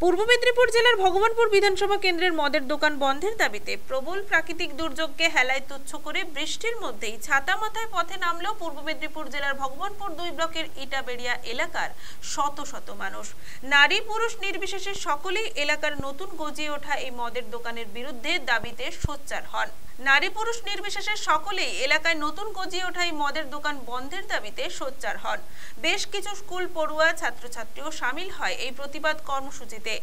পূর্ব মেদিনীপুর জেলার ভগবানপুর বিধানসভা কেন্দ্রের মদের দোকান বন্ধের দাবিতে প্রবল প্রাকৃতিক দুর্যোগকে হেলায় তুচ্ছ করে বৃষ্টির মধ্যেই ছাতা মাথায় পথে নামলো পূর্ব মেদিনীপুর জেলার ভগবানপুর 2 ব্লকের ইটাবেড়িয়া এলাকার শত শত মানুষ। নারী পুরুষ নির্বিশেষে সকলেই এলাকার নতুন গজিয়ে ওঠা এই মদের দোকানের বিরুদ্ধে দাবিতে সোচ্চার হন। নারী পুরুষ নির্বিশেষে সকলেই এলাকায় নতুন গজিয়ে ওঠা এই মদের দোকান বন্ধের দাবিতে সোচ্চার হন। বেশ কিছু স্কুল পড়ুয়া ছাত্রছাত্রীও সামিল হয় এই প্রতিবাদ কর্মসূচিতে।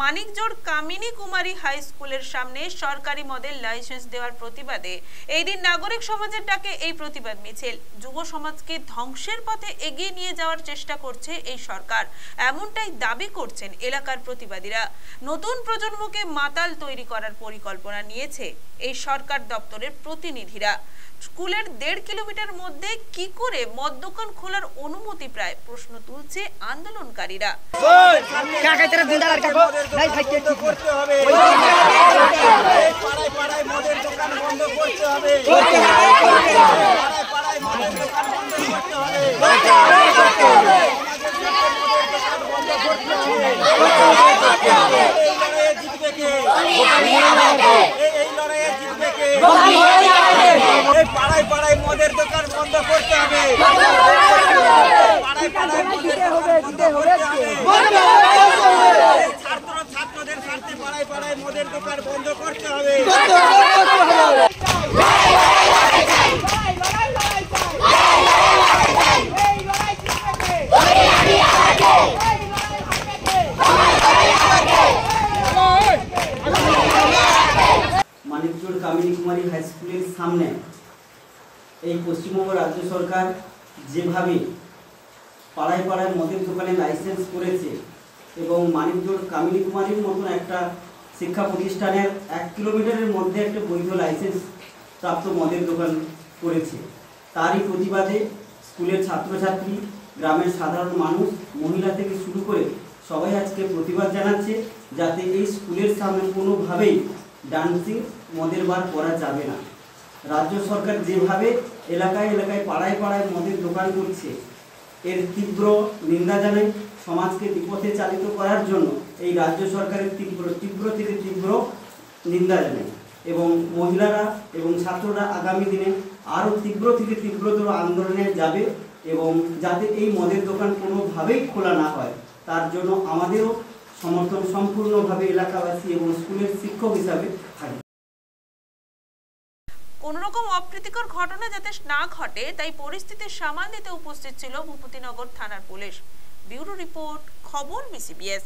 মানিকজোড় কামিনী কুমারী হাই স্কুলের সামনে সরকারি মদের লাইসেন্স দেওয়ার প্রতিবাদে এই দিন নাগরিক সমাজের ডাকে এই প্রতিবাদ মিছিল। যুব সমাজকে ধ্বংসের পথে এগিয়ে নিয়ে যাওয়ার চেষ্টা করছে এই সরকার, এমনটাই দাবি করছেন এলাকার প্রতিবাদীরা। নতুন প্রজন্মকে মাতাল তৈরি করার পরিকল্পনা নিয়েছে এই সরকার দপ্তরের প্রতিনিধিরা। স্কুলের 1.5 কিলোমিটার মধ্যে কি করে মদ দোকান খোলার অনুমতি প্রায়, প্রশ্ন তুলছে আন্দোলনকারীরা। পাড়ায় পাড়ায় মদের দোকান বন্ধ করতে হবে, ছাত্রদের স্বার্থে পাড়ায় পাড়ায় মদের দোকান বন্ধ করতে হবে। মানিকজোড় কামিনী কুমারী হাই স্কুলের সামনে এই পশ্চিমবঙ্গ রাজ্য সরকার যেভাবে পাড়ায় পাড়ায় মদের দোকানে লাইসেন্স করেছে এবং মানিকজোড় কামিনী কুমারীর মতন একটা শিক্ষা প্রতিষ্ঠানের 1 কিলোমিটারের মধ্যে একটা বৈধ লাইসেন্স প্রাপ্ত মদের দোকান করেছে, তারই প্রতিবাদে স্কুলের ছাত্রছাত্রী, গ্রামের সাধারণ মানুষ, মহিলা থেকে শুরু করে সবাই আজকে প্রতিবাদ জানাচ্ছে যাতে এই স্কুলের সামনে কোনোভাবেই ডান্সিং মদের বার করা যাবে না। রাজ্য সরকার যেভাবে এলাকায় এলাকায় পাড়ায় পাড়ায় মদের দোকান করছে এর তীব্র নিন্দা জানাই। সমাজকে বিপথে চালিত করার জন্য এই রাজ্য সরকারের তীব্র থেকে তীব্র নিন্দা জানাই এবং মহিলারা এবং ছাত্ররা আগামী দিনে আরও তীব্র থেকে তীব্রতর আন্দোলনে যাবে এবং যাতে এই মদের দোকান কোনোভাবেই খোলা না হয় তার জন্য আমাদেরও সমর্থন সম্পূর্ণভাবে এলাকাবাসী এবং স্কুলের শিক্ষক হিসাবে থাকবে। কোন রকম অপ্রীতিকর ঘটনা যাতে না ঘটে তাই পরিস্থিতি সামাল দিতে উপস্থিত ছিল ভূপতিনগর থানার পুলিশ। ব্যুরো রিপোর্ট, খবর BCBS।